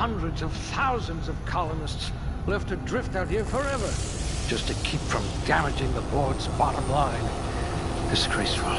hundreds of thousands of colonists left adrift out here forever, just to keep from damaging the board's bottom line. Disgraceful.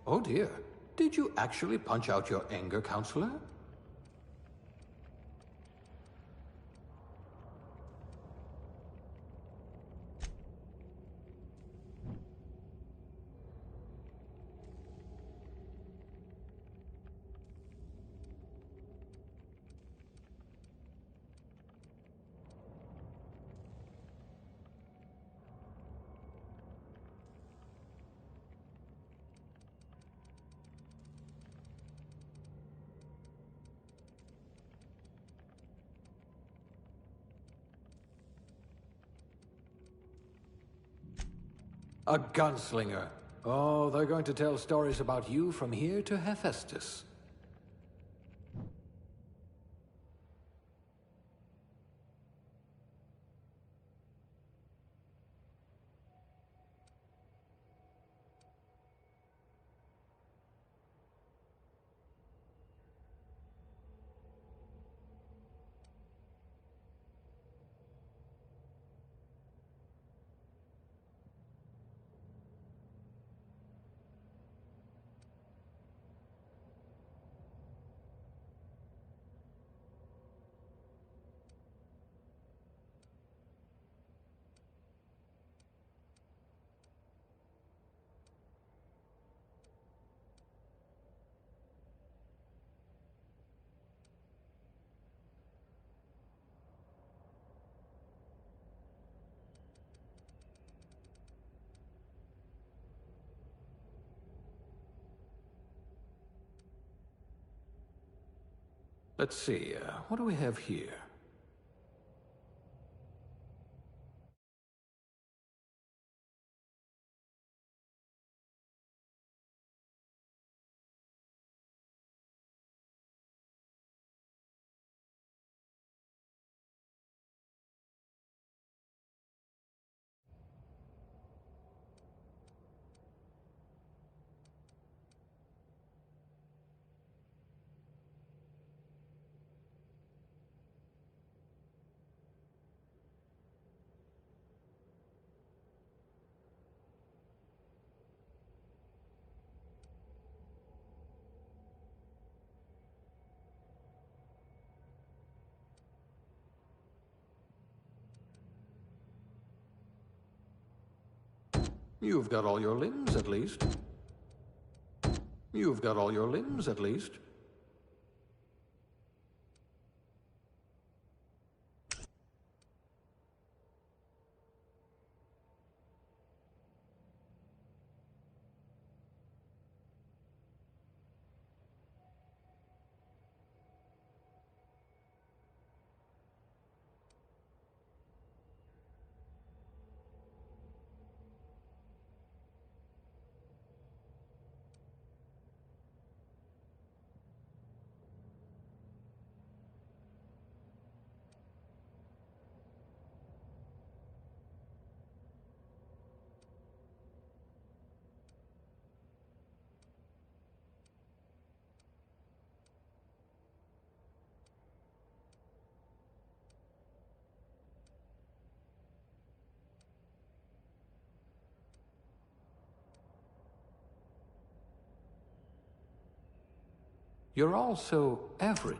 Oh dear. Did you actually punch out your anger, Counselor? A gunslinger. Oh, they're going to tell stories about you from here to Hephaestus. Let's see, what do we have here? You've got all your limbs, at least. You've got all your limbs, at least. You're all so average.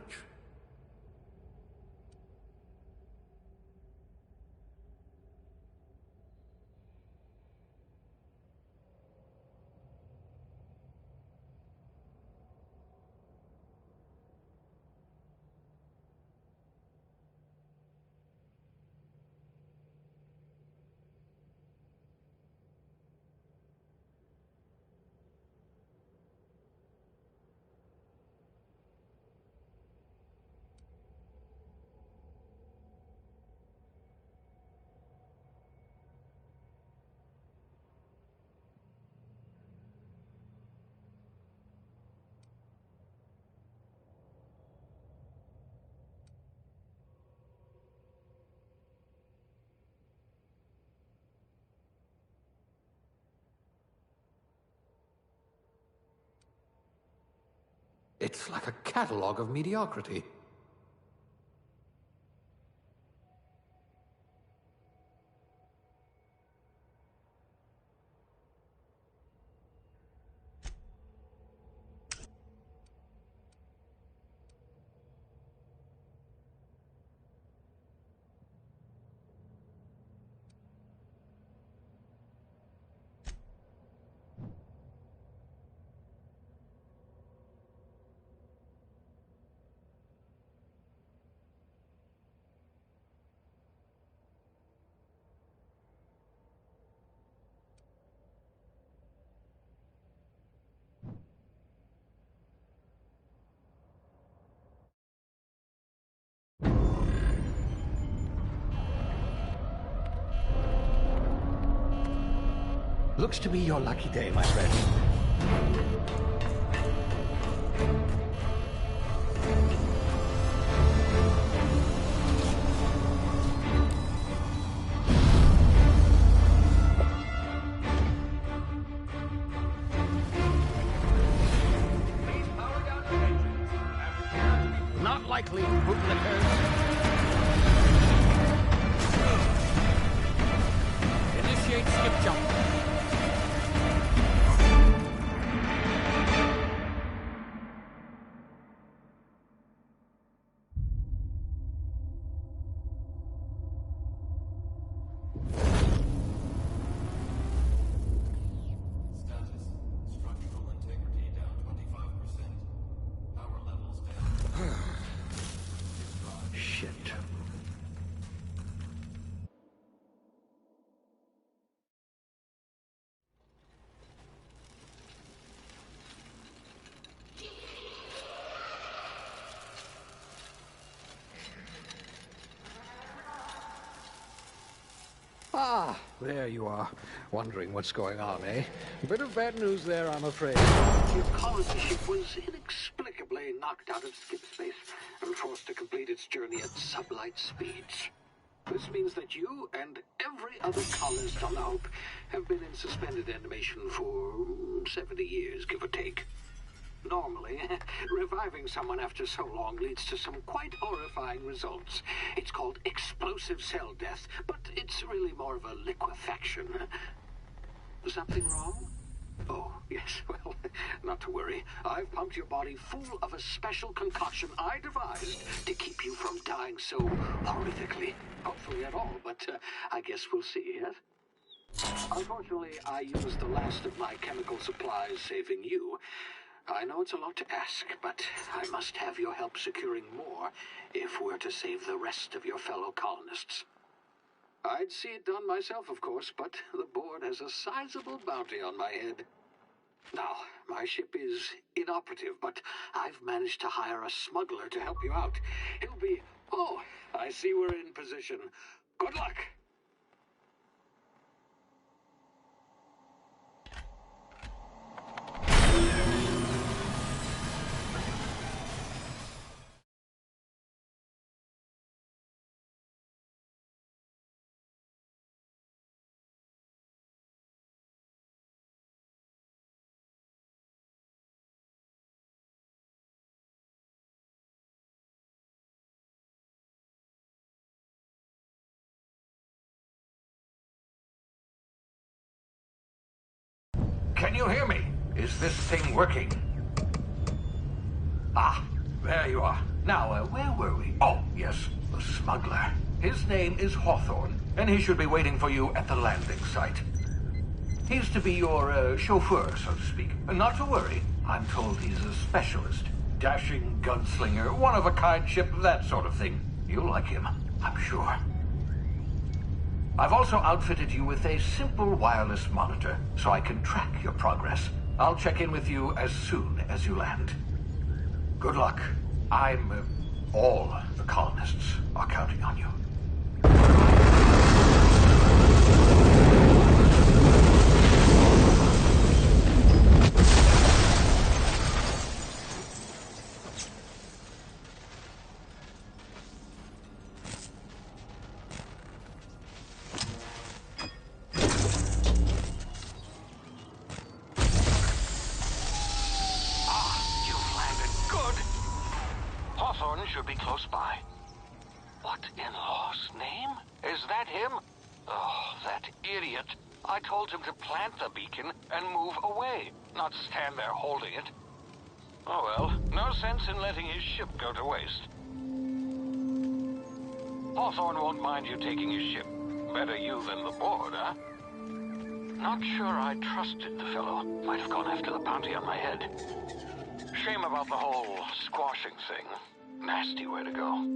It's like a catalogue of mediocrity. Looks to be your lucky day, my friend. Not likely, bootlickers. Initiate skip jump. Shit. Ah, there you are. Wondering what's going on, eh? A bit of bad news there, I'm afraid. Your colony ship was inexplicably knocked out of skip space and forced to complete its journey at sublight speeds. This means that you and every other colonist on the Hope have been in suspended animation for 70 years, give or take. Normally, reviving someone after so long leads to some quite horrifying results. It's called explosive cell death, but it's really more of a liquefaction. Something wrong? Oh, yes, well, not to worry. I've pumped your body full of a special concoction I devised to keep you from dying so horrifically. Hopefully at all, but I guess we'll see, yes? Unfortunately, I used the last of my chemical supplies saving you. I know it's a lot to ask, but I must have your help securing more if we're to save the rest of your fellow colonists. I'd see it done myself, of course, but the board has a sizable bounty on my head. Now, my ship is inoperative, but I've managed to hire a smuggler to help you out. He'll be... Oh, I see we're in position. Good luck! Can you hear me? Is this thing working? Ah, there you are. Now, where were we? Oh, yes, the smuggler. His name is Hawthorne, and he should be waiting for you at the landing site. He's to be your chauffeur, so to speak. Not to worry, I'm told he's a specialist. Dashing gunslinger, one-of-a-kind ship, that sort of thing. You'll like him, I'm sure. I've also outfitted you with a simple wireless monitor, so I can track your progress. I'll check in with you as soon as you land. Good luck. All the colonists are counting on you. should be close by. What in law's name? Is that him? Oh, that idiot. I told him to plant the beacon and move away, not stand there holding it. Oh well, no sense in letting his ship go to waste. Hawthorne won't mind you taking his ship. Better you than the board, huh? Not sure I trusted the fellow. Might have gone after the bounty on my head. Shame about the whole squashing thing. Nasty way to go.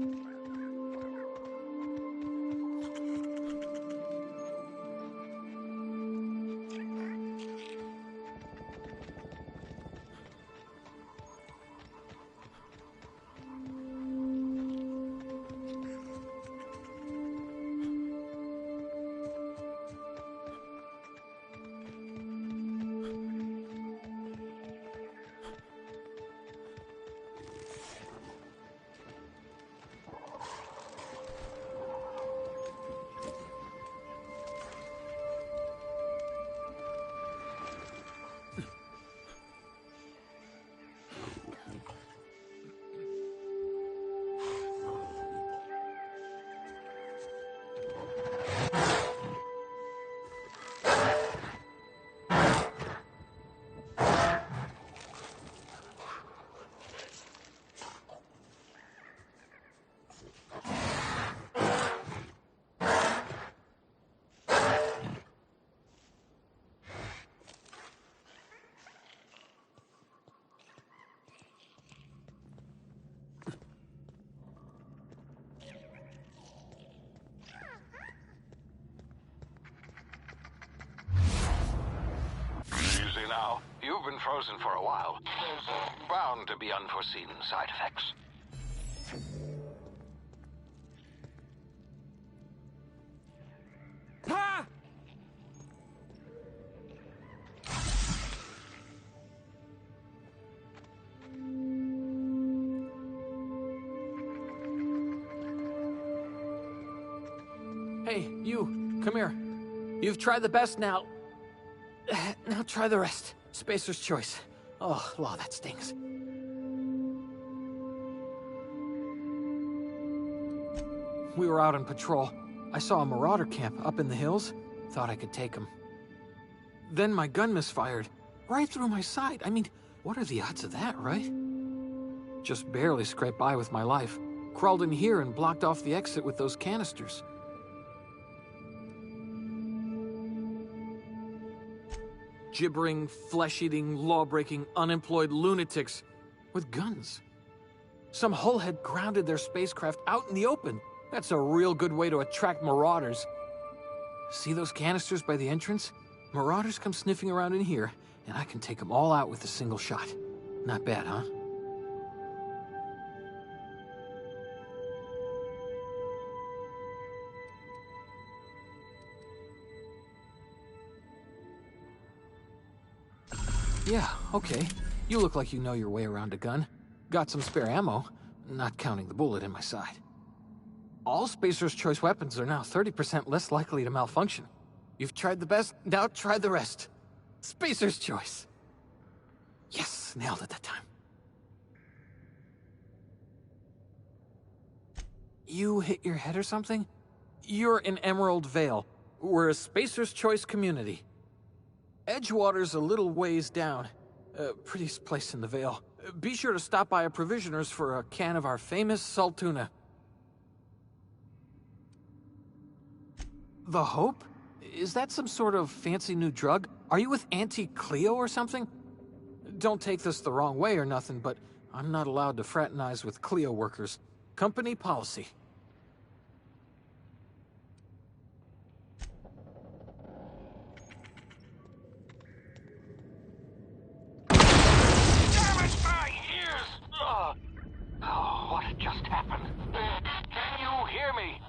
Now, you've been frozen for a while. There's bound to be unforeseen side effects. Ah! Hey, you, come here. You've tried the best now. Now try the rest. Spacer's choice. Oh, law, that stings. We were out on patrol. I saw a marauder camp up in the hills. Thought I could take him. Then my gun misfired. Right through my side. I mean, what are the odds of that, right? Just barely scraped by with my life. Crawled in here and blocked off the exit with those canisters. Gibbering, flesh-eating, law-breaking, unemployed lunatics with guns. Some hullhead grounded their spacecraft out in the open. That's a real good way to attract marauders. See those canisters by the entrance? Marauders come sniffing around in here, and I can take them all out with a single shot. Not bad, huh? Yeah, okay. You look like you know your way around a gun. Got some spare ammo, not counting the bullet in my side. All Spacer's choice weapons are now 30% less likely to malfunction. You've tried the best, now try the rest. Spacer's choice. Yes, nailed it that time. You hit your head or something? You're in Emerald Vale. We're a Spacer's choice community. Edgewater's a little ways down. Prettiest place in the Vale. Be sure to stop by a Provisioner's for a can of our famous salt tuna. The Hope? Is that some sort of fancy new drug? Are you with Auntie Cleo or something? Don't take this the wrong way or nothing, but I'm not allowed to fraternize with Cleo workers. Company policy. Oh, what just happened? Can you hear me?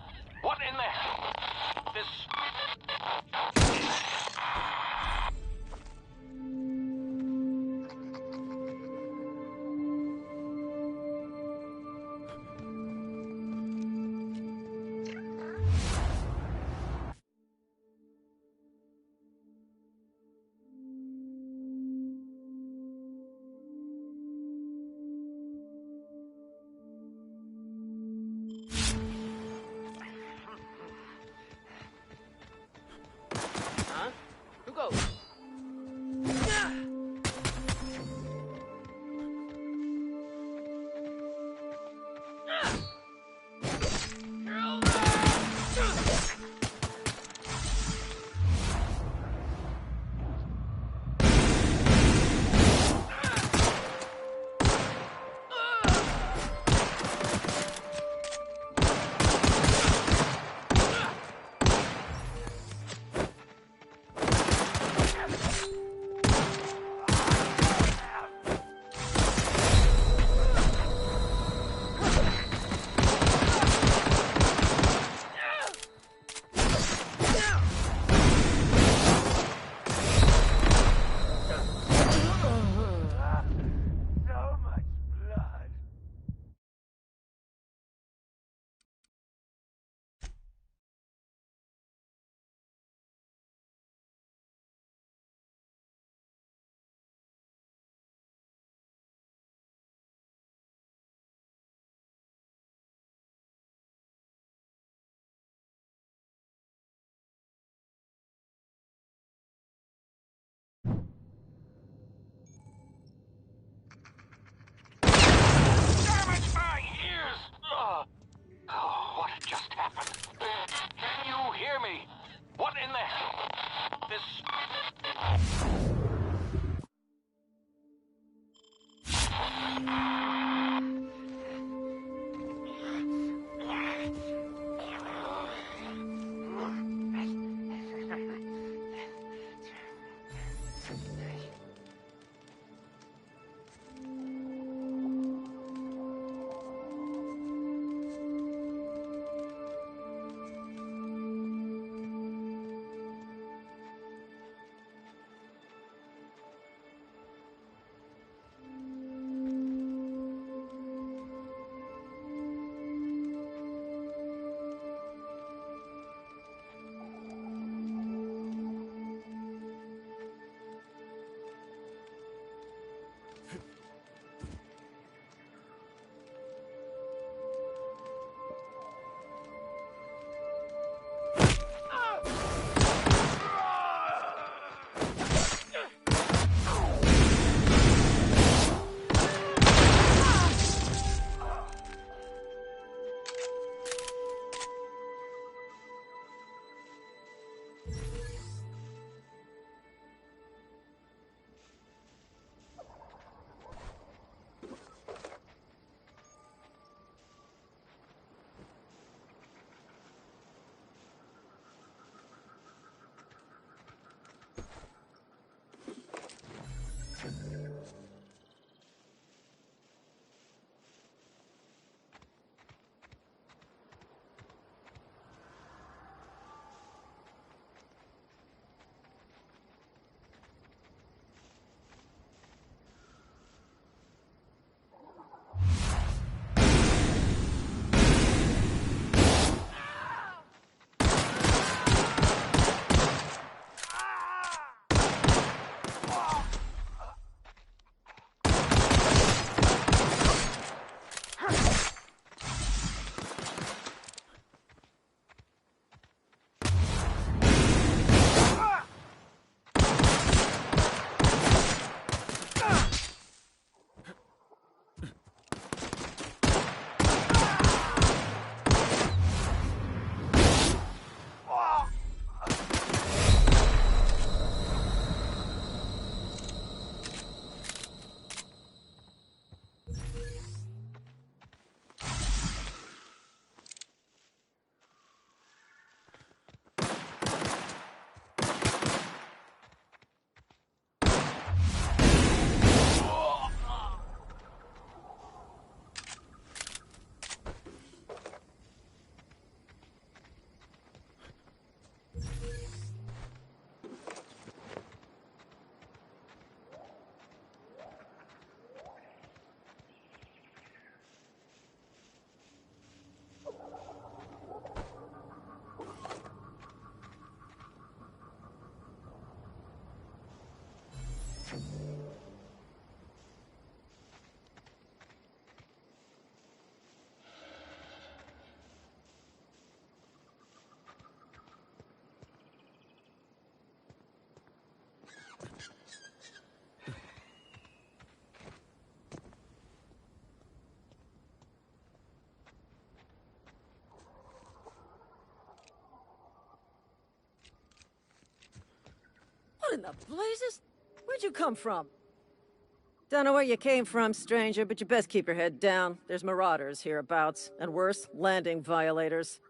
What in the... This... What in the blazes? Where'd you come from? Don't know where you came from, stranger, but you best keep your head down. There's marauders hereabouts, and worse, landing violators.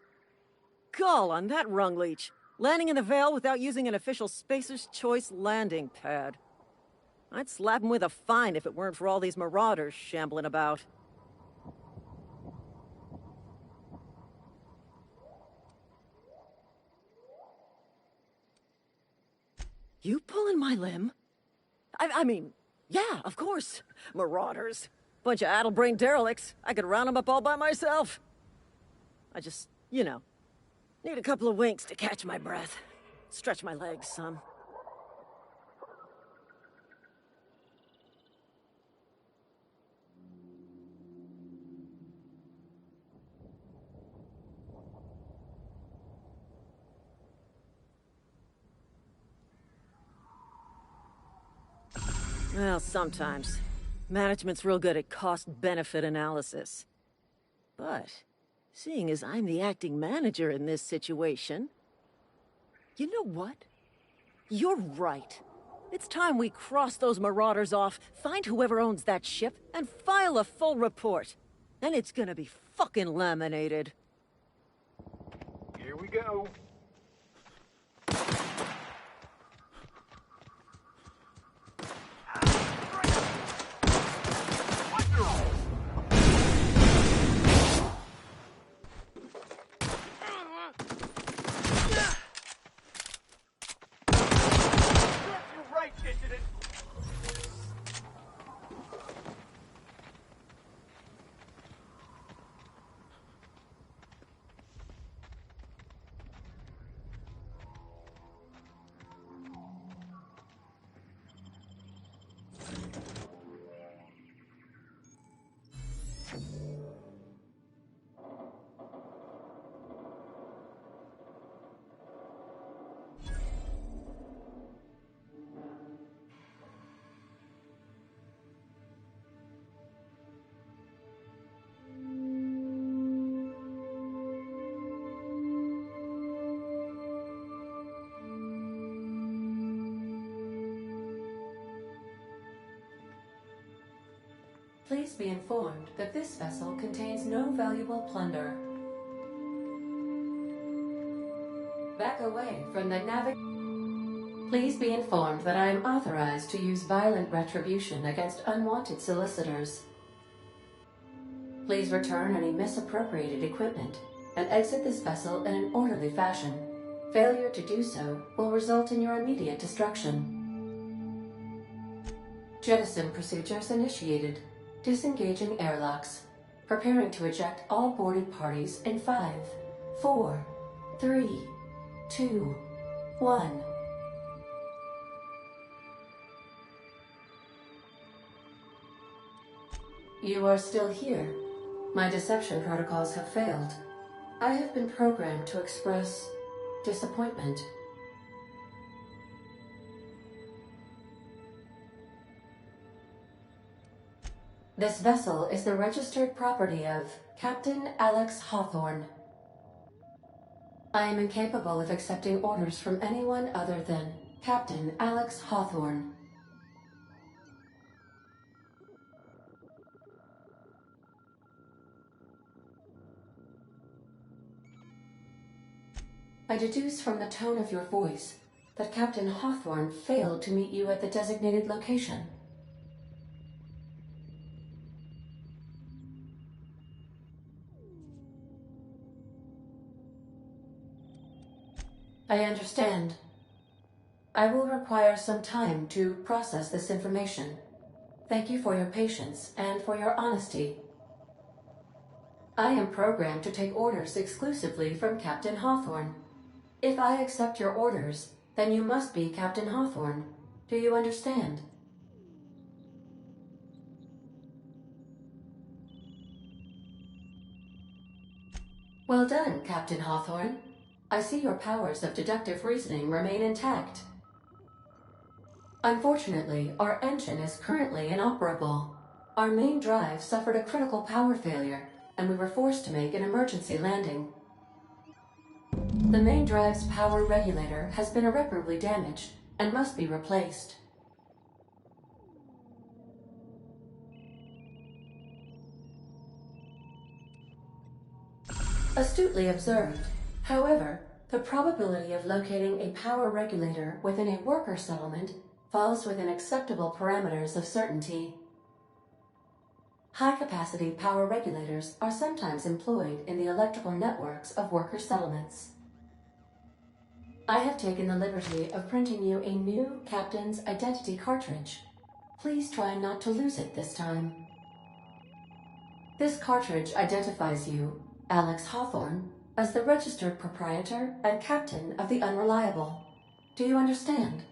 Gall on that rung leech. Landing in the Vale without using an official Spacer's Choice landing pad. I'd slap him with a fine if it weren't for all these marauders shambling about. You pulling my limb? I mean, yeah, of course. Marauders. Bunch of addle-brained derelicts. I could round them up all by myself. I just, you know, need a couple of winks to catch my breath. Stretch my legs some. Well, sometimes. Management's real good at cost-benefit analysis. But, seeing as I'm the acting manager in this situation, you know what? You're right. It's time we cross those marauders off, find whoever owns that ship, and file a full report. Then it's gonna be fucking laminated. Here we go. Please be informed that this vessel contains no valuable plunder. Back away from the Please be informed that I am authorized to use violent retribution against unwanted solicitors. Please return any misappropriated equipment and exit this vessel in an orderly fashion. Failure to do so will result in your immediate destruction. Jettison procedures initiated. Disengaging airlocks. Preparing to eject all boarded parties in 5, 4, 3, 2, 1. You are still here. My deception protocols have failed. I have been programmed to express disappointment. This vessel is the registered property of Captain Alex Hawthorne. I am incapable of accepting orders from anyone other than Captain Alex Hawthorne. I deduce from the tone of your voice that Captain Hawthorne failed to meet you at the designated location. I understand. I will require some time to process this information. Thank you for your patience and for your honesty. I am programmed to take orders exclusively from Captain Hawthorne. If I accept your orders, then you must be Captain Hawthorne. Do you understand? Well done, Captain Hawthorne. I see your powers of deductive reasoning remain intact. Unfortunately, our engine is currently inoperable. Our main drive suffered a critical power failure, and we were forced to make an emergency landing. The main drive's power regulator has been irreparably damaged and must be replaced. Astutely observed. However, the probability of locating a power regulator within a worker settlement falls within acceptable parameters of certainty. High-capacity power regulators are sometimes employed in the electrical networks of worker settlements. I have taken the liberty of printing you a new Captain's Identity cartridge. Please try not to lose it this time. This cartridge identifies you, Alex Hawthorne, as the registered proprietor and captain of the Unreliable. Do you understand?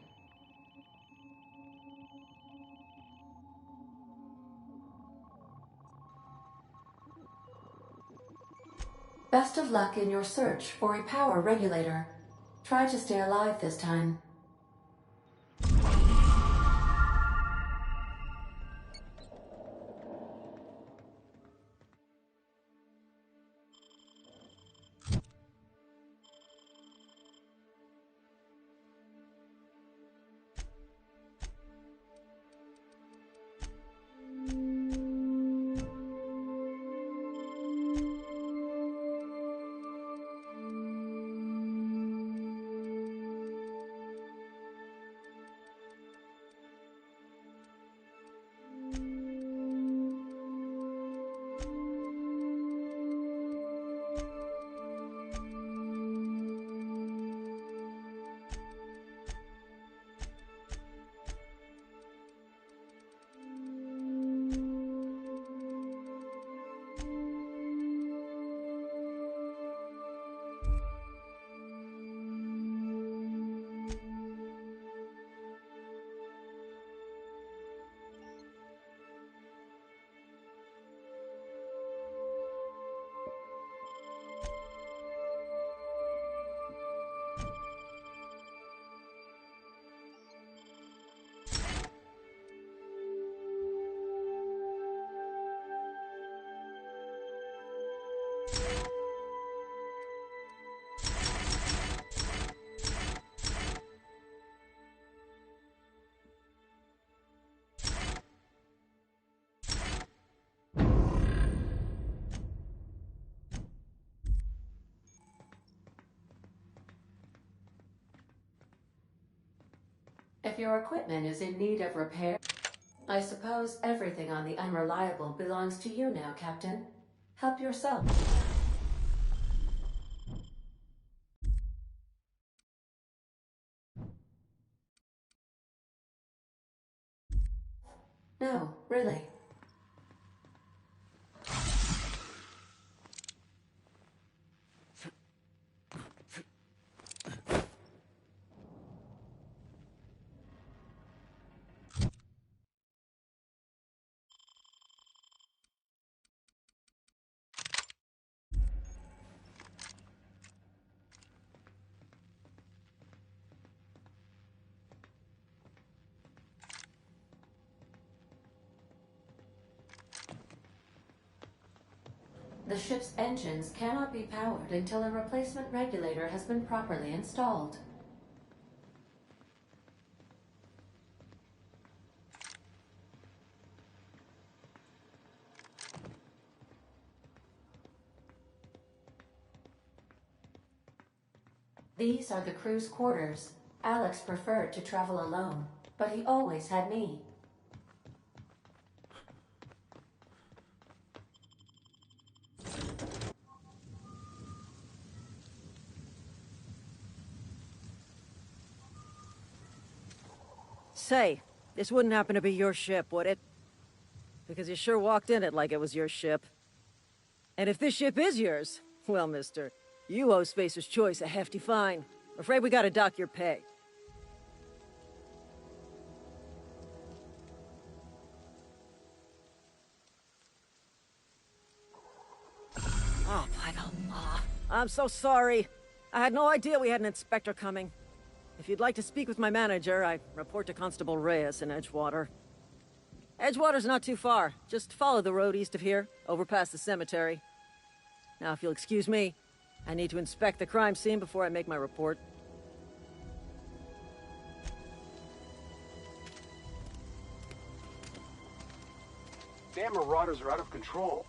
Best of luck in your search for a power regulator. Try to stay alive this time. If your equipment is in need of repair, I suppose everything on the Unreliable belongs to you now, Captain. Help yourself. No, really. The ship's engines cannot be powered until a replacement regulator has been properly installed. These are the crew's quarters. Alex preferred to travel alone, but he always had me. Say, this wouldn't happen to be your ship, would it? Because you sure walked in it like it was your ship. And if this ship is yours, well, mister, you owe Spacer's Choice a hefty fine. Afraid we gotta dock your pay. Oh, by the law. I'm so sorry. I had no idea we had an inspector coming. If you'd like to speak with my manager, I report to Constable Reyes in Edgewater. Edgewater's not too far. Just follow the road east of here, over past the cemetery. Now, if you'll excuse me, I need to inspect the crime scene before I make my report. Damn marauders are out of control.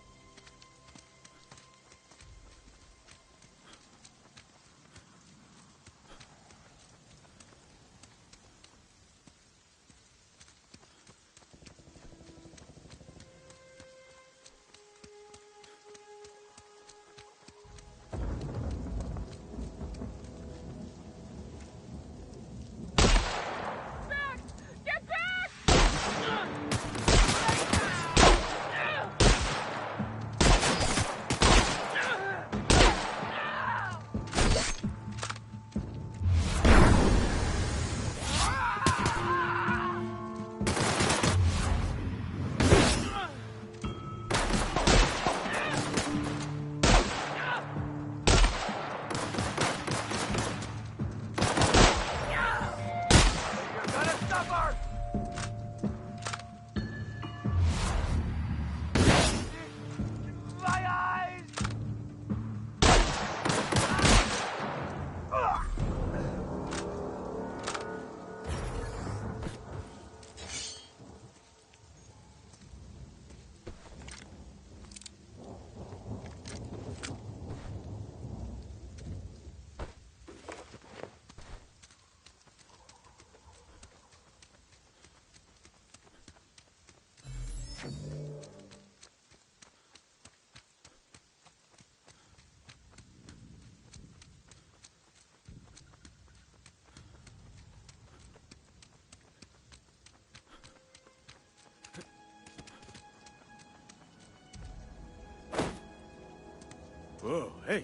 Whoa, hey,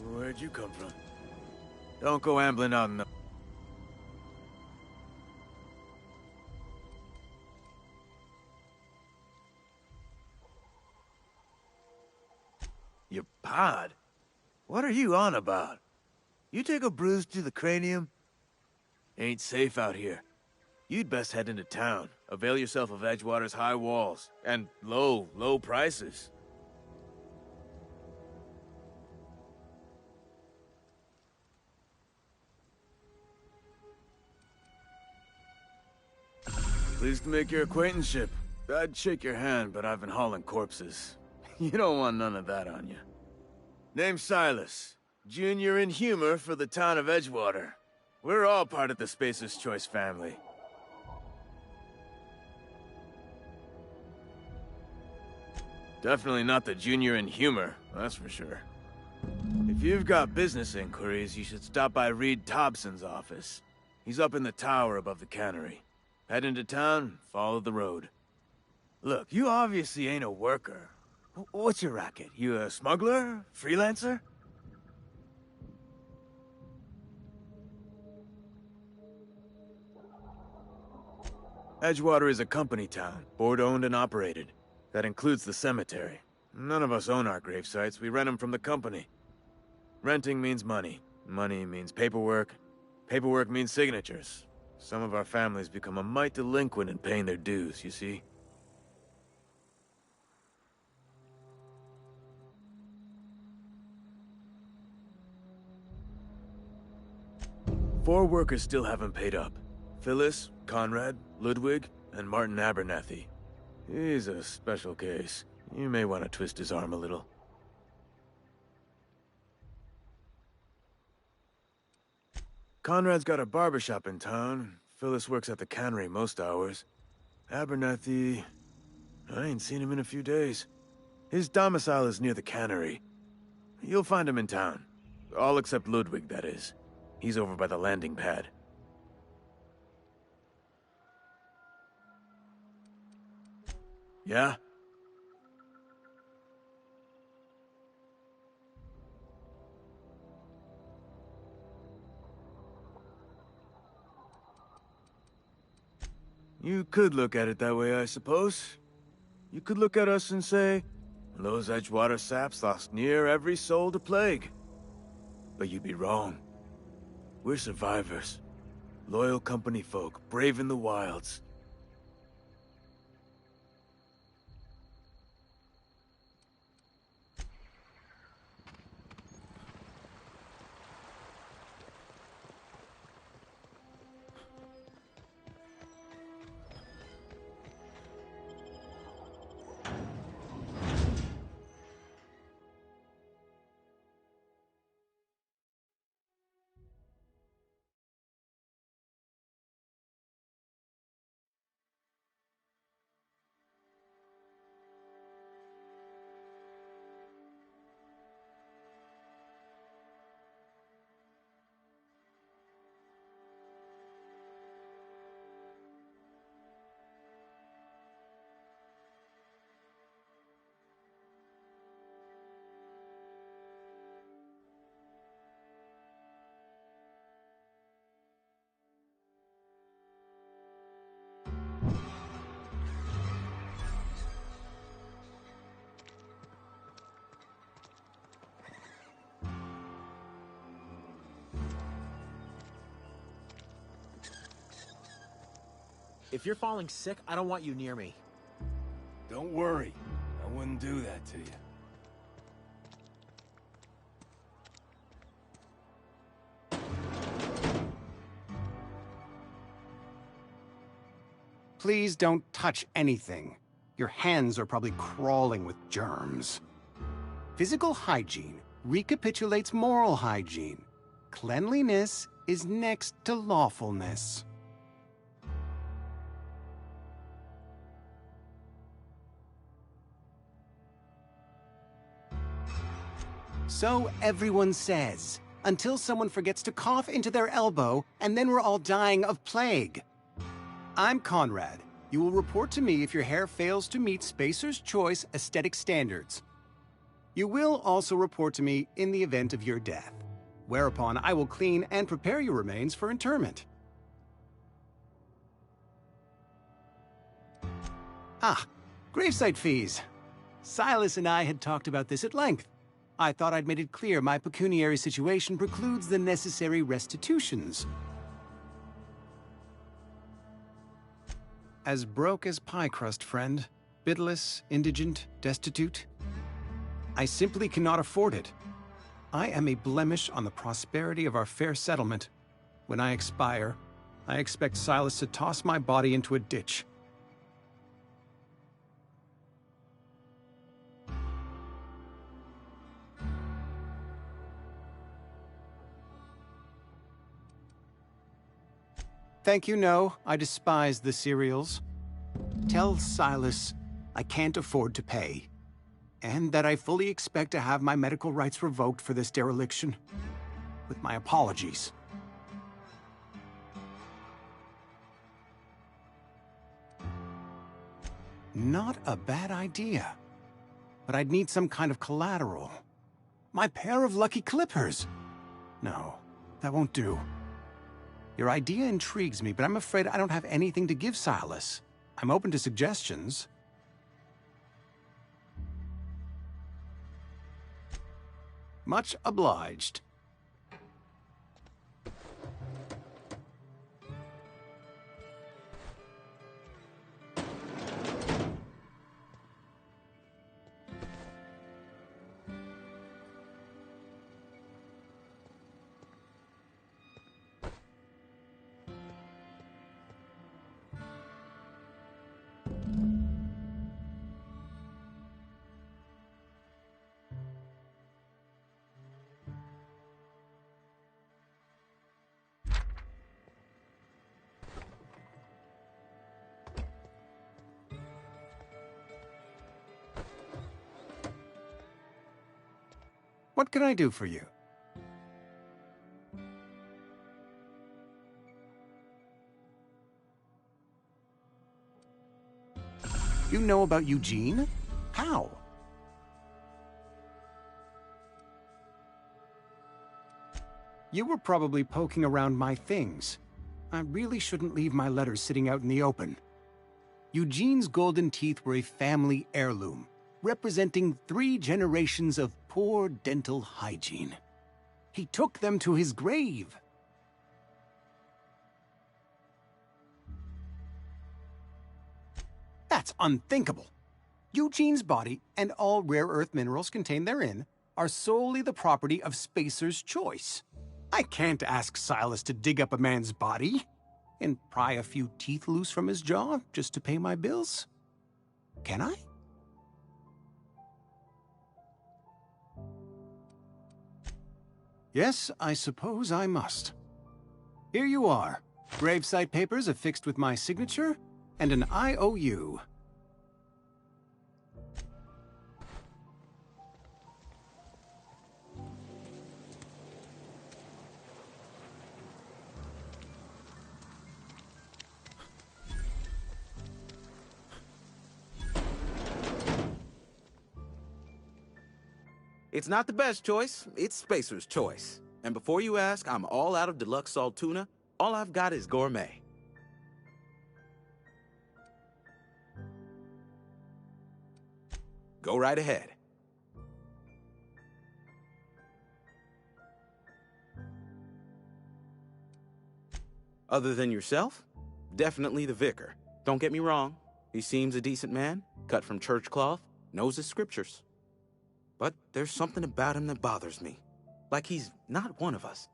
where'd you come from? Don't go ambling out in the... Your pod? What are you on about? You take a bruise to the cranium? Ain't safe out here. You'd best head into town. Avail yourself of Edgewater's high walls. And low prices. Pleased to make your acquaintanceship. I'd shake your hand, but I've been hauling corpses. You don't want none of that on you. Name's Silas. Junior in humor for the town of Edgewater. We're all part of the Spacer's Choice family. Definitely not the junior in humor, that's for sure. If you've got business inquiries, you should stop by Reed Thompson's office. He's up in the tower above the cannery. Head into town, follow the road. Look, you obviously ain't a worker. What's your racket? You a smuggler? Freelancer? Edgewater is a company town, board-owned and operated. That includes the cemetery. None of us own our grave sites, we rent them from the company. Renting means money. Money means paperwork. Paperwork means signatures. Some of our families become a mite delinquent in paying their dues, you see? Four workers still haven't paid up. Phyllis, Conrad, Ludwig, and Martin Abernathy. He's a special case. You may want to twist his arm a little. Conrad's got a barbershop in town. Phyllis works at the cannery most hours. Abernathy... I ain't seen him in a few days. His domicile is near the cannery. You'll find him in town. All except Ludwig, that is. He's over by the landing pad. Yeah? You could look at it that way, I suppose. You could look at us and say, those Edgewater saps lost near every soul to plague. But you'd be wrong. We're survivors. Loyal company folk, brave in the wilds. If you're falling sick, I don't want you near me. Don't worry. I wouldn't do that to you. Please don't touch anything. Your hands are probably crawling with germs. Physical hygiene recapitulates moral hygiene. Cleanliness is next to lawfulness. So everyone says, until someone forgets to cough into their elbow, and then we're all dying of plague. I'm Conrad. You will report to me if your hair fails to meet Spacer's Choice aesthetic standards. You will also report to me in the event of your death, whereupon I will clean and prepare your remains for interment. Ah, gravesite fees. Silas and I had talked about this at length. I thought I'd made it clear my pecuniary situation precludes the necessary restitutions. As broke as pie crust, friend. Bidless, indigent, destitute. I simply cannot afford it. I am a blemish on the prosperity of our fair settlement. When I expire, I expect Silas to toss my body into a ditch. Thank you, no. I despise the cereals. Tell Silas I can't afford to pay. and that I fully expect to have my medical rights revoked for this dereliction. With my apologies. Not a bad idea. But I'd need some kind of collateral. My pair of lucky clippers! No, that won't do. Your idea intrigues me, but I'm afraid I don't have anything to give Silas. I'm open to suggestions. Much obliged. What can I do for you? You know about Eugene? How? You were probably poking around my things. I really shouldn't leave my letters sitting out in the open. Eugene's golden teeth were a family heirloom, representing 3 generations of poor dental hygiene. He took them to his grave. That's unthinkable. Eugene's body and all rare earth minerals contained therein are solely the property of Spacer's Choice. I can't ask Silas to dig up a man's body and pry a few teeth loose from his jaw just to pay my bills. Can I? Yes, I suppose I must. Here you are. Gravesite papers affixed with my signature and an IOU. It's not the best choice, it's Spacer's Choice. And before you ask, I'm all out of deluxe salt tuna. All I've got is gourmet. Go right ahead. Other than yourself? Definitely the vicar. Don't get me wrong. He seems a decent man, cut from church cloth, knows his scriptures. But there's something about him that bothers me. Like he's not one of us.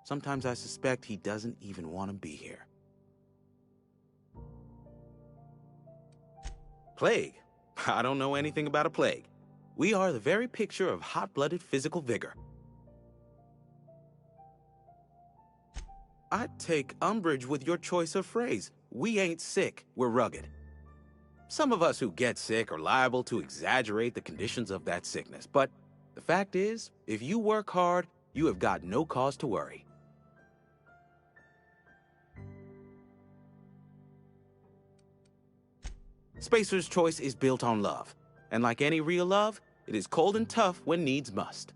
Sometimes I suspect he doesn't even want to be here. Plague? I don't know anything about a plague. We are the very picture of hot-blooded physical vigor. I take umbrage with your choice of phrase. We ain't sick, we're rugged. Some of us who get sick are liable to exaggerate the conditions of that sickness, but the fact is, if you work hard, you have got no cause to worry. Spacer's Choice is built on love, and like any real love, it is cold and tough when needs must.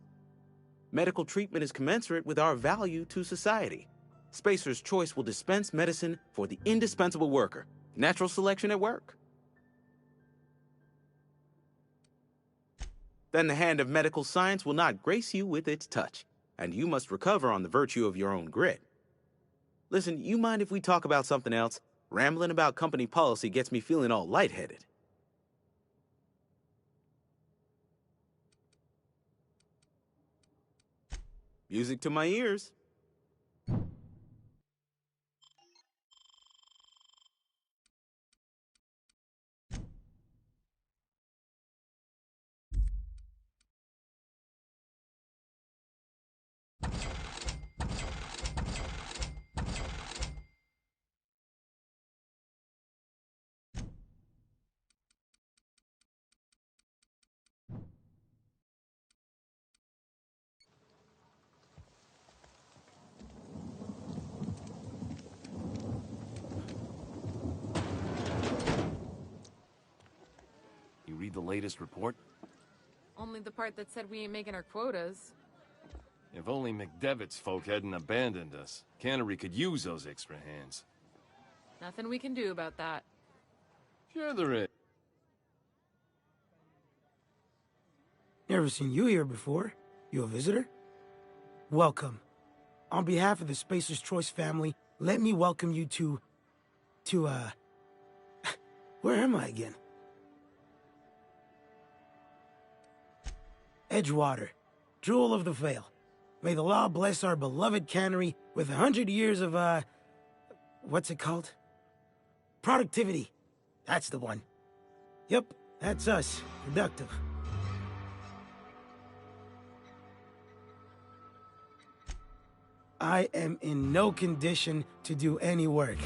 Medical treatment is commensurate with our value to society. Spacer's Choice will dispense medicine for the indispensable worker. Natural selection at work. Then the hand of medical science will not grace you with its touch, and you must recover on the virtue of your own grit. Listen, you mind if we talk about something else? Rambling about company policy gets me feeling all lightheaded. Music to my ears. the latest report? Only the part that said we ain't making our quotas. If only McDevitt's folk hadn't abandoned us. Cannery could use those extra hands. Nothing we can do about that. Sure there is. Never seen you here before. You a visitor? Welcome. On behalf of the Spacer's Choice family, let me welcome you to, where am I again? Edgewater, Jewel of the Vale. May the law bless our beloved cannery with 100 years of, what's it called? Productivity. That's the one. Yep, that's us. Productive. I am in no condition to do any work.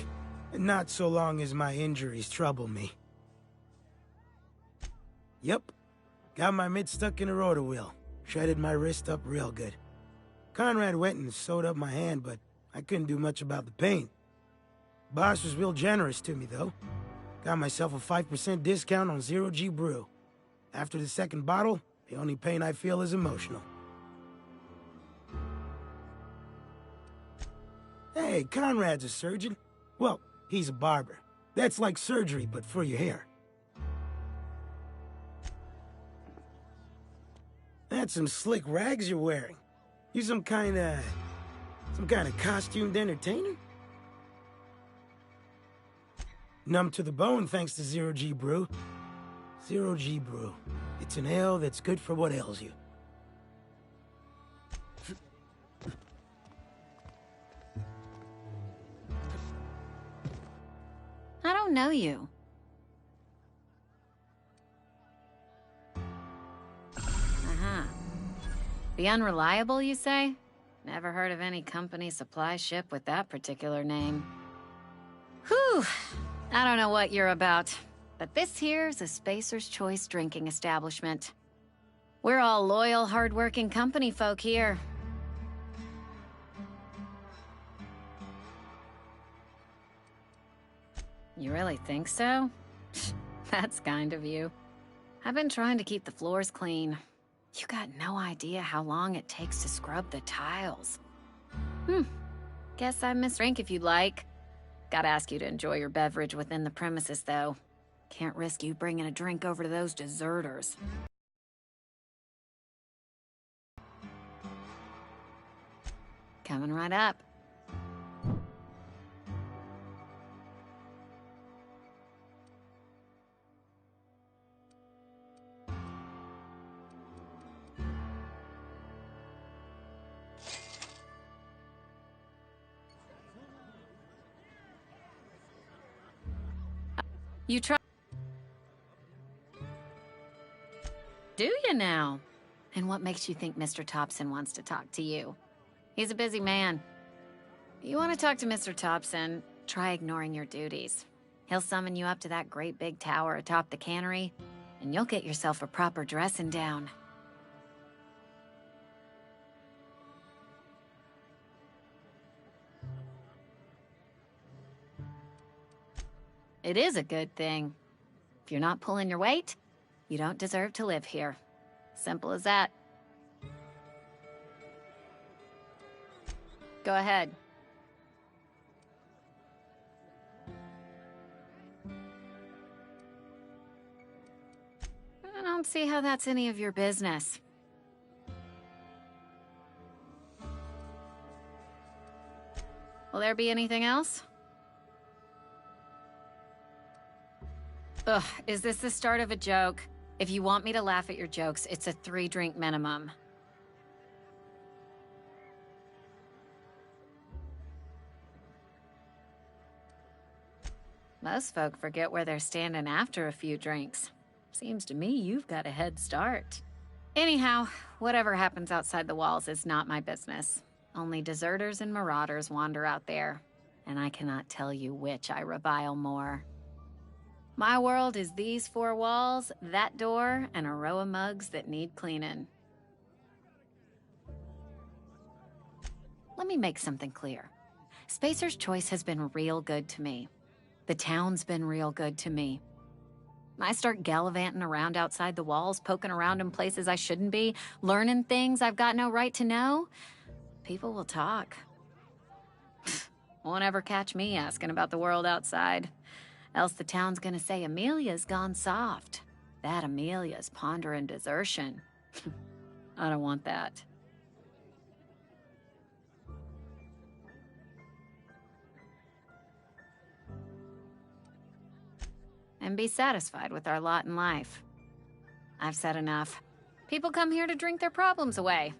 Not so long as my injuries trouble me. Yep. Got my mid stuck in a rotor wheel. Shredded my wrist up real good. Conrad went and sewed up my hand, but I couldn't do much about the pain. Boss was real generous to me, though. Got myself a 5% discount on Zero G Brew. After the second bottle, the only pain I feel is emotional. Hey, Conrad's a surgeon. Well, he's a barber. That's like surgery, but for your hair. That's some slick rags you're wearing. You some kind of costumed entertainer? Numb to the bone thanks to Zero G Brew. Zero G Brew. It's an ale that's good for what ails you. I don't know you. Uh-huh. The Unreliable, you say? Never heard of any company supply ship with that particular name. Whew. I don't know what you're about, but this here's a Spacer's Choice drinking establishment. We're all loyal, hard-working company folk here. You really think so? That's kind of you. I've been trying to keep the floors clean. You got no idea how long it takes to scrub the tiles. Guess I miss drink if you'd like. Gotta ask you to enjoy your beverage within the premises, though. Can't risk you bringing a drink over to those deserters. Coming right up. You try. Do you now? And what makes you think Mr. Thompson wants to talk to you? He's a busy man. You want to talk to Mr. Thompson, try ignoring your duties. He'll summon you up to that great big tower atop the cannery, and you'll get yourself a proper dressing down. It is a good thing. If you're not pulling your weight, you don't deserve to live here. Simple as that. Go ahead. I don't see how that's any of your business. Will there be anything else? Ugh, is this the start of a joke? If you want me to laugh at your jokes, it's a 3-drink minimum. Most folk forget where they're standing after a few drinks. Seems to me you've got a head start. Anyhow, whatever happens outside the walls is not my business. Only deserters and marauders wander out there, and I cannot tell you which I revile more. My world is these 4 walls, that door, and a row of mugs that need cleaning. Let me make something clear. Spacer's Choice has been real good to me. The town's been real good to me. I start gallivanting around outside the walls, poking around in places I shouldn't be, learning things I've got no right to know, people will talk. Won't ever catch me asking about the world outside. Else the town's gonna say Amelia's gone soft. That Amelia's pondering desertion. I don't want that. And be satisfied with our lot in life. I've said enough. People come here to drink their problems away.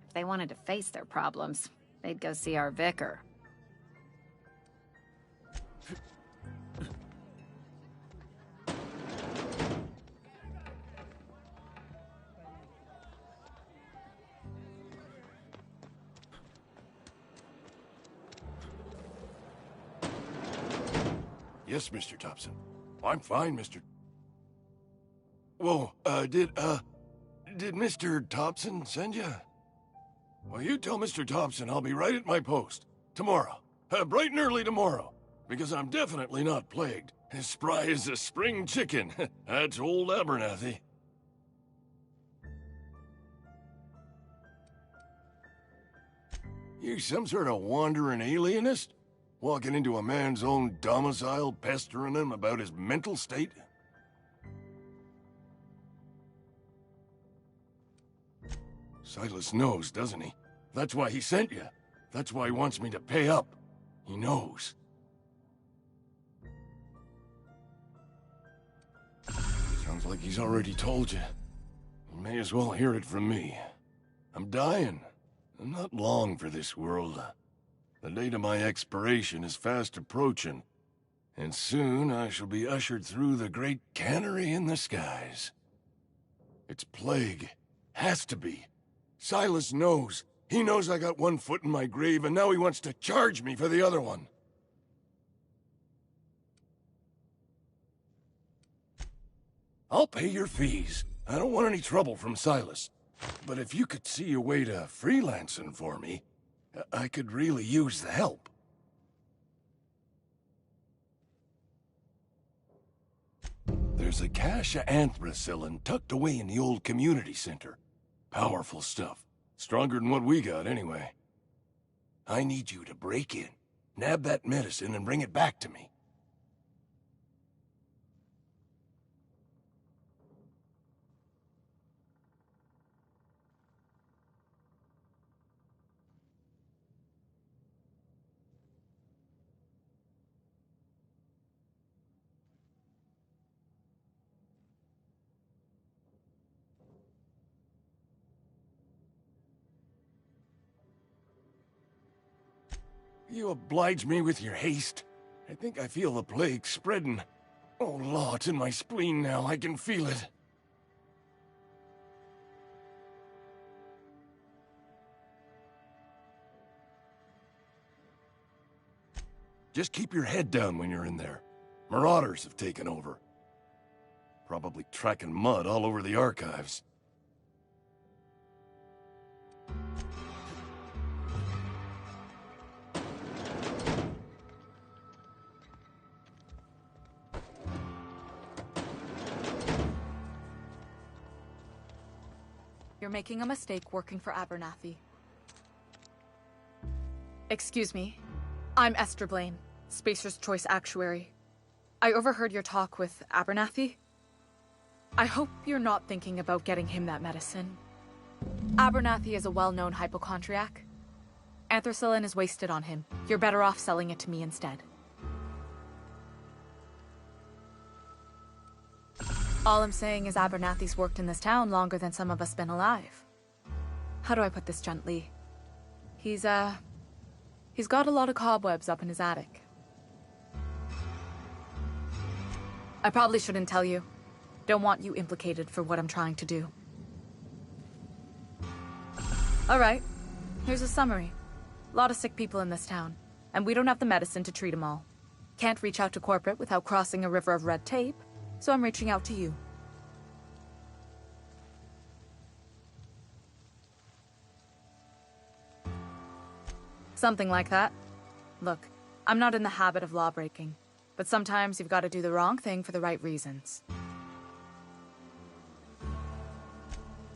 If they wanted to face their problems, they'd go see our vicar. Yes, Mr. Thompson. I'm fine, Mr. Whoa, did Mr. Thompson send you? Well, you tell Mr. Thompson I'll be right at my post. Tomorrow. Bright and early tomorrow. Because I'm definitely not plagued. As spry as a spring chicken. That's old Abernathy. You some sort of wandering alienist? Walking into a man's own domicile, pestering him about his mental state? Silas knows, doesn't he? That's why he sent you. That's why he wants me to pay up. He knows. Sounds like he's already told you. You may as well hear it from me. I'm dying. I'm not long for this world. The date of my expiration is fast approaching, and soon I shall be ushered through the great cannery in the skies. It's plague. Has to be. Silas knows. He knows I got one foot in my grave, and now he wants to charge me for the other one. I'll pay your fees. I don't want any trouble from Silas. But if you could see a way to freelancing for me, I could really use the help. There's a cache of anthracillin tucked away in the old community center. Powerful stuff. Stronger than what we got, anyway. I need you to break in, nab that medicine, and bring it back to me. You oblige me with your haste. I think I feel the plague spreading. Oh, Law, it's in my spleen now. I can feel it. Just keep your head down when you're in there. Marauders have taken over. Probably tracking mud all over the archives. You're making a mistake working for Abernathy. Excuse me. I'm Esther Blaine, Spacer's Choice Actuary. I overheard your talk with Abernathy. I hope you're not thinking about getting him that medicine. Abernathy is a well-known hypochondriac. Anthracillin is wasted on him. You're better off selling it to me instead. All I'm saying is Abernathy's worked in this town longer than some of us been alive. How do I put this gently? He's got a lot of cobwebs up in his attic. I probably shouldn't tell you. Don't want you implicated for what I'm trying to do. Alright, here's a summary. A lot of sick people in this town, and we don't have the medicine to treat them all. Can't reach out to corporate without crossing a river of red tape, so I'm reaching out to you. Something like that. Look, I'm not in the habit of law-breaking. But sometimes you've got to do the wrong thing for the right reasons.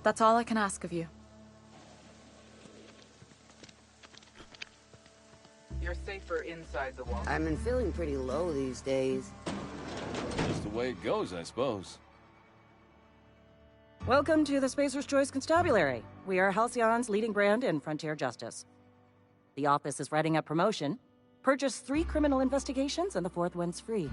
That's all I can ask of you. You're safer inside the wall. I've been feeling pretty low these days. Just the way it goes, I suppose. Welcome to the Spacer's Choice Constabulary. We are Halcyon's leading brand in frontier justice. The office is writing up promotion. Purchase 3 criminal investigations and the 4th one's free.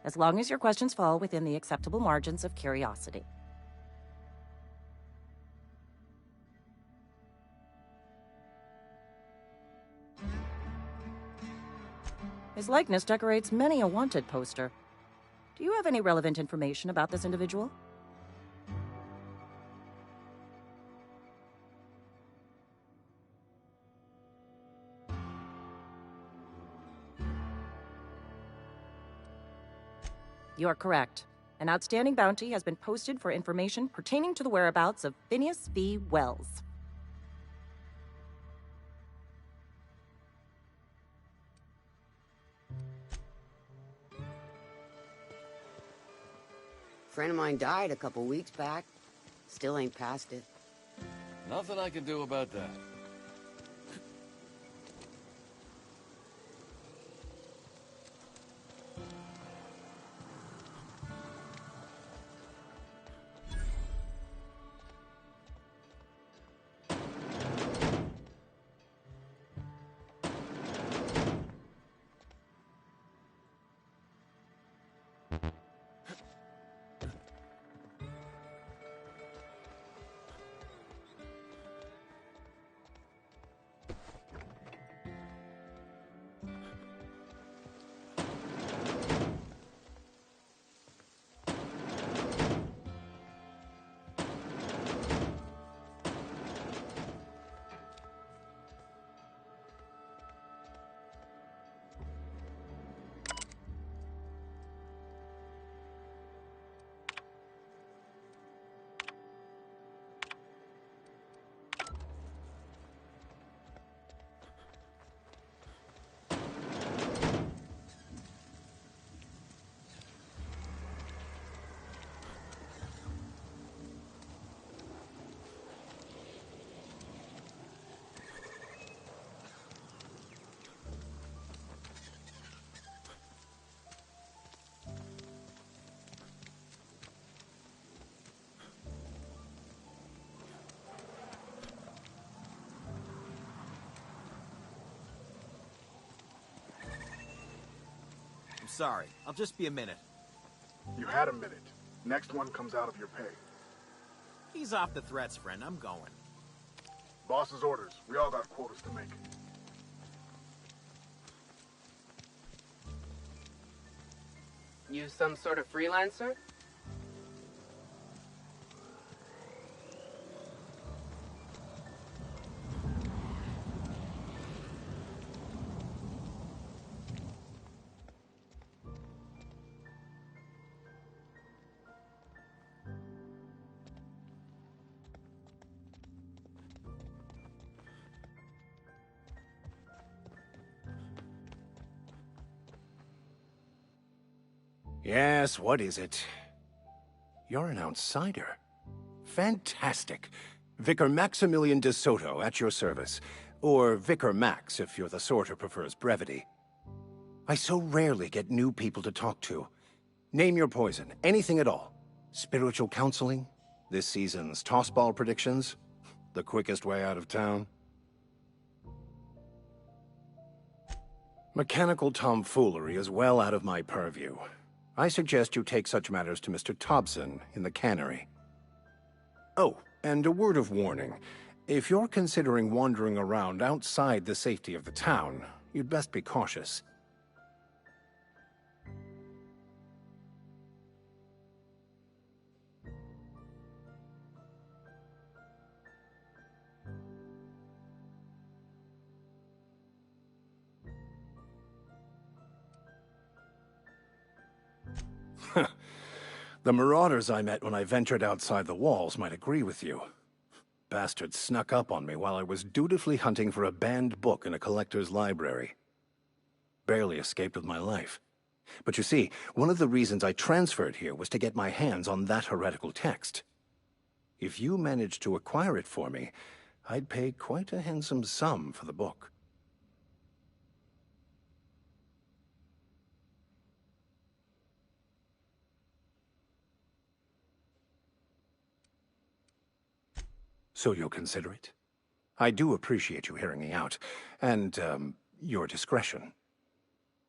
As long as your questions fall within the acceptable margins of curiosity. His likeness decorates many a wanted poster. Do you have any relevant information about this individual? You are correct. An outstanding bounty has been posted for information pertaining to the whereabouts of Phineas V. Wells. Friend of mine died a couple weeks back. Still ain't past it. Nothing I can do about that. Sorry, I'll just be a minute. You had a minute. Next one comes out of your pay. Ease off the threats, friend. I'm going. Boss's orders. We all got quotas to make. You some sort of freelancer? Yes, what is it? You're an outsider. Fantastic. Vicar Maximilian de Soto, at your service. Or Vicar Max, if you're the sort who prefers brevity. I so rarely get new people to talk to. Name your poison, anything at all. Spiritual counseling? This season's tossball predictions? The quickest way out of town? Mechanical tomfoolery is well out of my purview. I suggest you take such matters to Mr. Tobson in the cannery. Oh, and a word of warning. If you're considering wandering around outside the safety of the town, you'd best be cautious. The marauders I met when I ventured outside the walls might agree with you. bastard snuck up on me while I was dutifully hunting for a banned book in a collector's library. Barely escaped with my life. But you see, one of the reasons I transferred here was to get my hands on that heretical text. If you managed to acquire it for me, I'd pay quite a handsome sum for the book. So you'll consider it? I do appreciate you hearing me out, and, your discretion.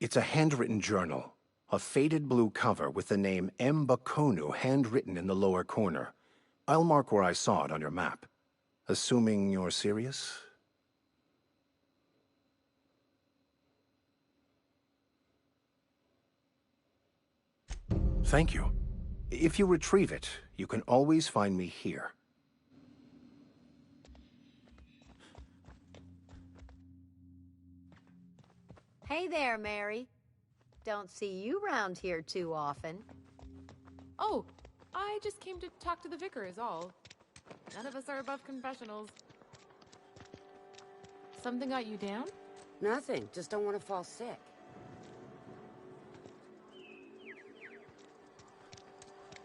It's a handwritten journal, a faded blue cover with the name M'Bakono handwritten in the lower corner. I'll mark where I saw it on your map. Assuming you're serious? Thank you. If you retrieve it, you can always find me here. Hey there, Mary. Don't see you round here too often. Oh, I just came to talk to the vicar is all. None of us are above confessionals. Something got you down? Nothing. Just don't want to fall sick.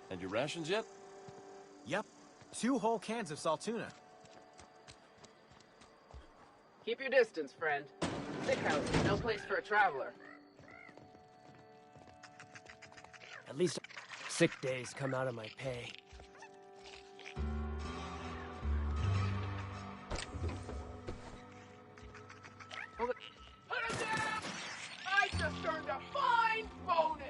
And your rations yet? Yep. 2 whole cans of Saltuna. Keep your distance, friend. Sick house is no place for a traveler. At least sick days come out of my pay. Put him down! I just earned a fine bonus!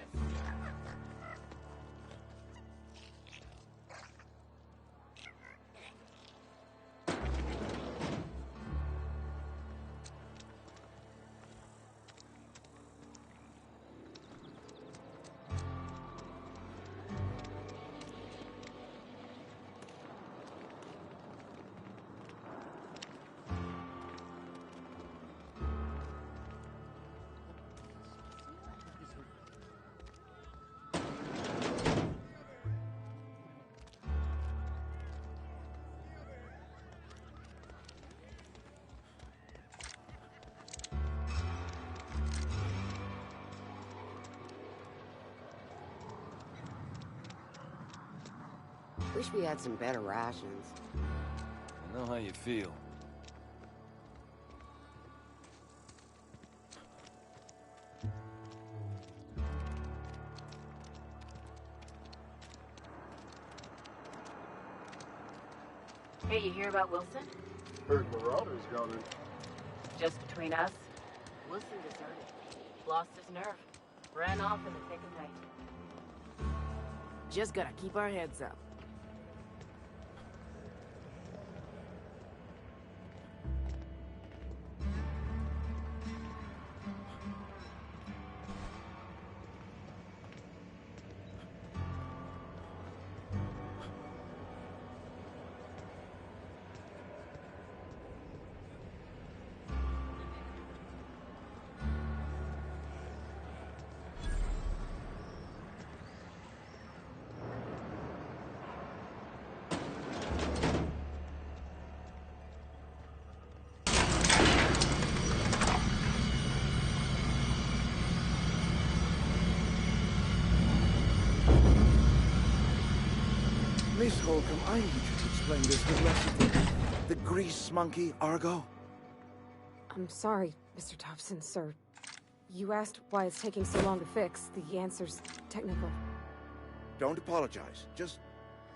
Wish we had some better rations. I know how you feel. Hey, you hear about Wilson? Heard Marauders got in. Just between us, Wilson deserted. Lost his nerve. Ran off in the thick of night. Just gotta keep our heads up. Miss Holcomb, I need you to explain this with less of the grease monkey, Argo. I'm sorry, Mr. Thompson, sir. You asked why it's taking so long to fix. The answer's technical. Don't apologize. Just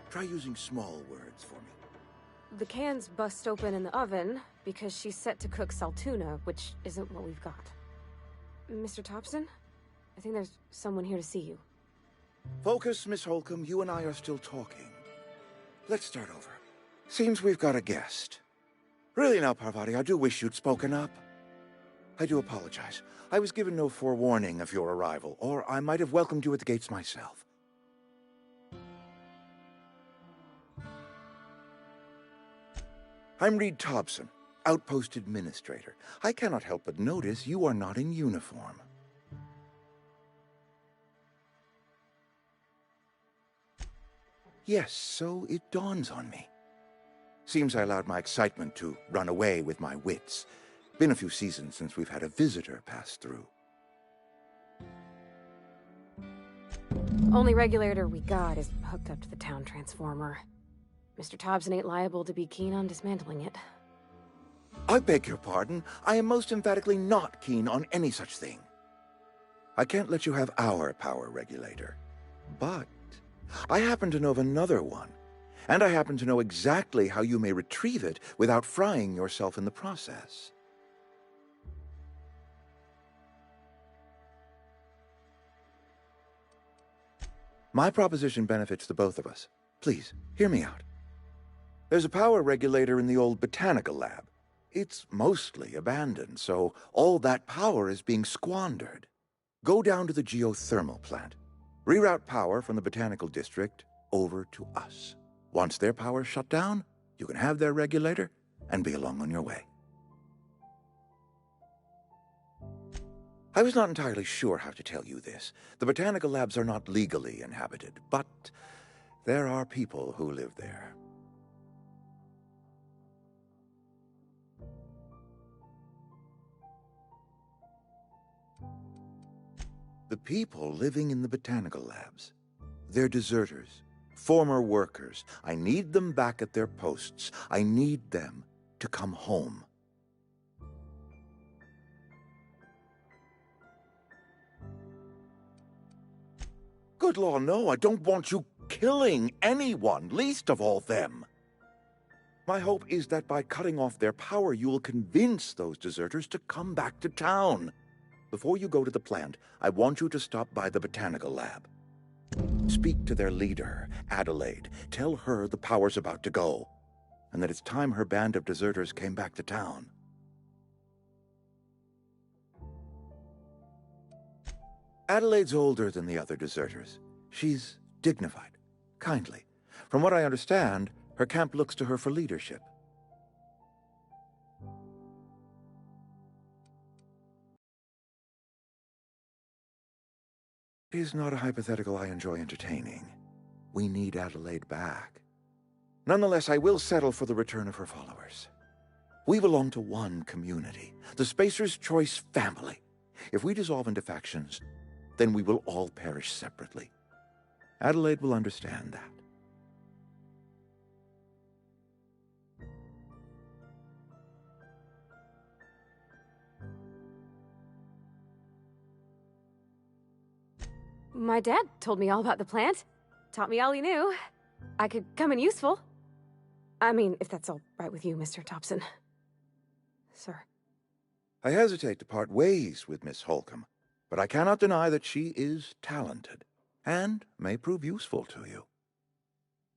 try using small words for me. The can's bust open in the oven because she's set to cook Saltuna, which isn't what we've got. Mr. Thompson? I think there's someone here to see you. Focus, Miss Holcomb. You and I are still talking. Let's start over. Seems we've got a guest. Really now, Parvati, I do wish you'd spoken up. I do apologize. I was given no forewarning of your arrival, or I might have welcomed you at the gates myself. I'm Reed Thompson, Outpost Administrator. I cannot help but notice you are not in uniform. Yes, so it dawns on me. Seems I allowed my excitement to run away with my wits. Been a few seasons since we've had a visitor pass through. Only regulator we got is hooked up to the town transformer. Mr. Thompson ain't liable to be keen on dismantling it. I beg your pardon. I am most emphatically not keen on any such thing. I can't let you have our power regulator. But I happen to know of another one. And I happen to know exactly how you may retrieve it without frying yourself in the process. My proposition benefits the both of us. Please, hear me out. There's a power regulator in the old botanical lab. It's mostly abandoned, so all that power is being squandered. Go down to the geothermal plant. Reroute power from the botanical district over to us. Once their power's shut down, you can have their regulator and be along on your way. I was not entirely sure how to tell you this. The botanical labs are not legally inhabited, but there are people who live there. The people living in the botanical labs, they're deserters, former workers. I need them back at their posts. I need them to come home. Good law, no, I don't want you killing anyone, least of all them. My hope is that by cutting off their power, you will convince those deserters to come back to town. Before you go to the plant, I want you to stop by the botanical lab. Speak to their leader, Adelaide. Tell her the power's about to go, and that it's time her band of deserters came back to town. Adelaide's older than the other deserters. She's dignified, kindly. From what I understand, her camp looks to her for leadership. It is not a hypothetical I enjoy entertaining. We need Adelaide back. Nonetheless, I will settle for the return of her followers. We belong to one community, the Spacer's Choice family. If we dissolve into factions, then we will all perish separately. Adelaide will understand that. My dad told me all about the plant. Taught me all he knew. I could come in useful. I mean, if that's all right with you, Mr. Thompson. Sir. I hesitate to part ways with Miss Holcomb, but I cannot deny that she is talented, and may prove useful to you.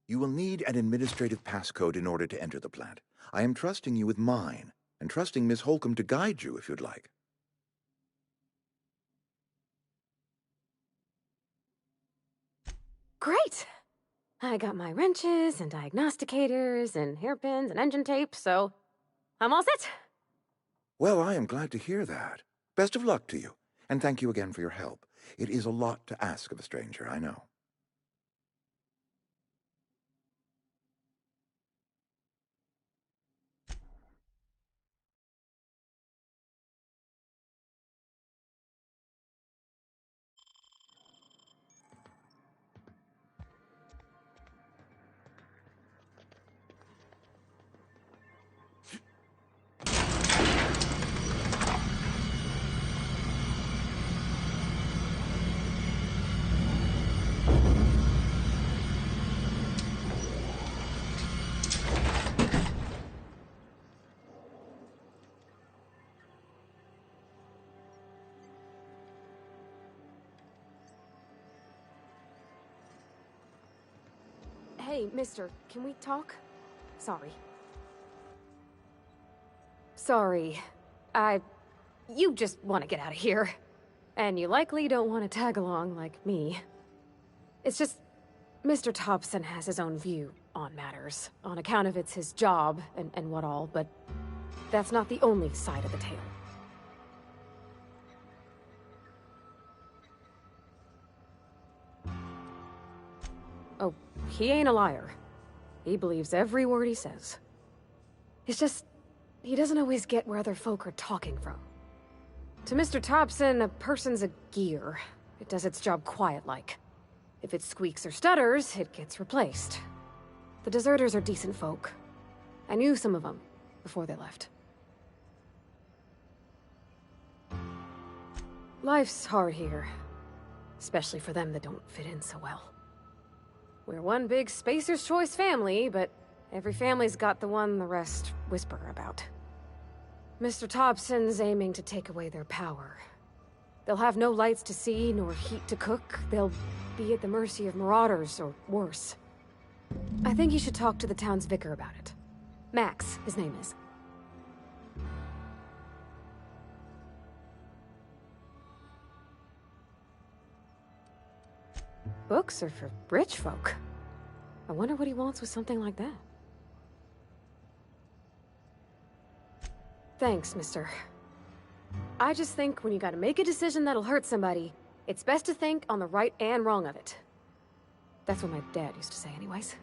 You will need an administrative passcode in order to enter the plant. I am trusting you with mine, and trusting Miss Holcomb to guide you if you'd like. Great! I got my wrenches and diagnosticators and hairpins and engine tape, so I'm all set. Well, I am glad to hear that. Best of luck to you, and thank you again for your help. It is a lot to ask of a stranger, I know. Hey, mister, can we talk? Sorry. Sorry. You just want to get out of here. And you likely don't want to tag along like me. It's just, Mr. Thompson has his own view on matters, on account of it's his job and what all, but that's not the only side of the tale. Oh, he ain't a liar. He believes every word he says. It's just, he doesn't always get where other folk are talking from. To Mr. Thompson, a person's a gear. It does its job quiet-like. If it squeaks or stutters, it gets replaced. The deserters are decent folk. I knew some of them before they left. Life's hard here. Especially for them that don't fit in so well. We're one big Spacer's Choice family, but every family's got the one the rest whisper about. Mr. Thompson's aiming to take away their power. They'll have no lights to see, nor heat to cook. They'll be at the mercy of marauders, or worse. I think you should talk to the town's vicar about it. Max, his name is. Books are for rich folk. I wonder what he wants with something like that. Thanks, mister. I just think when you gotta make a decision that'll hurt somebody, it's best to think on the right and wrong of it. That's what my dad used to say anyways.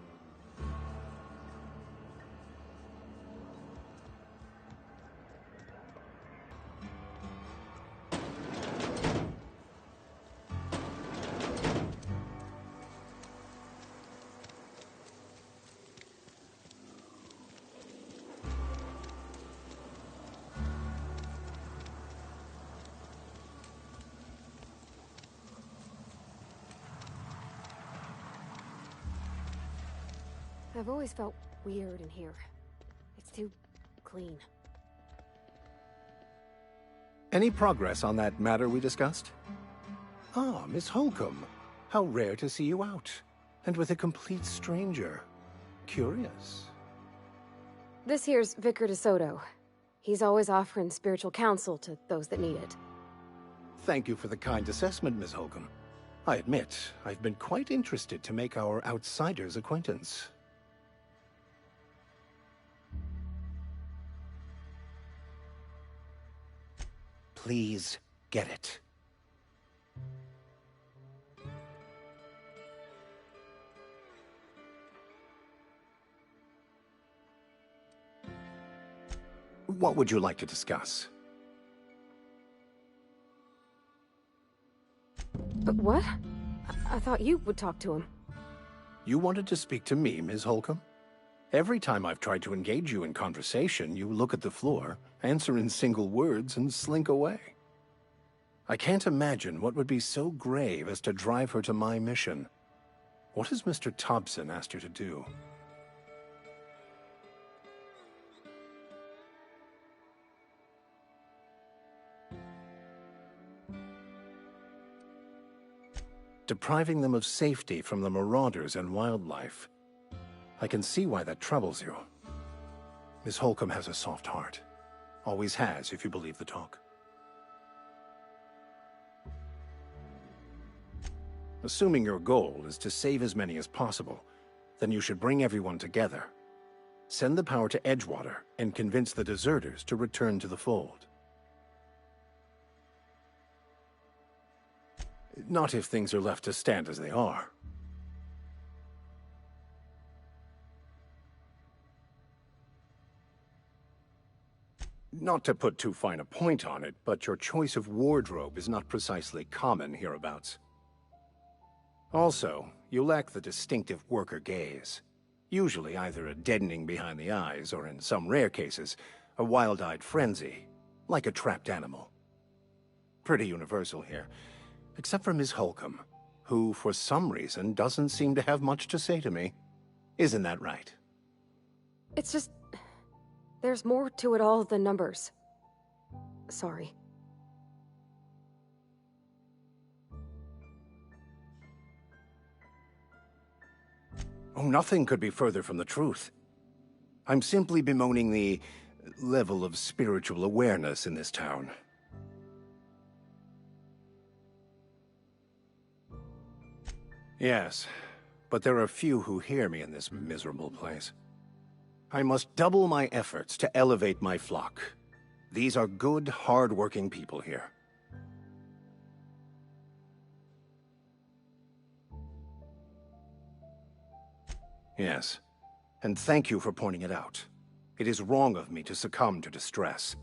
I've always felt weird in here. It's too clean. Any progress on that matter we discussed? Ah, Miss Holcomb. How rare to see you out. And with a complete stranger. Curious. This here's Vicar DeSoto. He's always offering spiritual counsel to those that need it. Thank you for the kind assessment, Miss Holcomb. I admit, I've been quite interested to make our outsider's acquaintance. Please get it. What would you like to discuss? But what? I thought you would talk to him. You wanted to speak to me, Ms. Holcomb? Every time I've tried to engage you in conversation, you look at the floor, answer in single words, and slink away. I can't imagine what would be so grave as to drive her to my mission. What has Mr. Thompson asked her to do? Depriving them of safety from the marauders and wildlife. I can see why that troubles you. Miss Holcomb has a soft heart. Always has, if you believe the talk. Assuming your goal is to save as many as possible, then you should bring everyone together. Send the power to Edgewater and convince the deserters to return to the fold. Not if things are left to stand as they are. Not to put too fine a point on it, but your choice of wardrobe is not precisely common hereabouts. Also, you lack the distinctive worker gaze. Usually either a deadening behind the eyes, or in some rare cases, a wild-eyed frenzy, like a trapped animal. Pretty universal here, except for Miss Holcomb, who, for some reason, doesn't seem to have much to say to me. Isn't that right? It's just... there's more to it all than numbers. Sorry. Oh, nothing could be further from the truth. I'm simply bemoaning the level of spiritual awareness in this town. Yes, but there are few who hear me in this miserable place. I must double my efforts to elevate my flock. These are good, hard-working people here. Yes, and thank you for pointing it out. It is wrong of me to succumb to distress.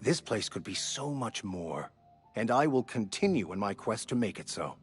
This place could be so much more, and I will continue in my quest to make it so.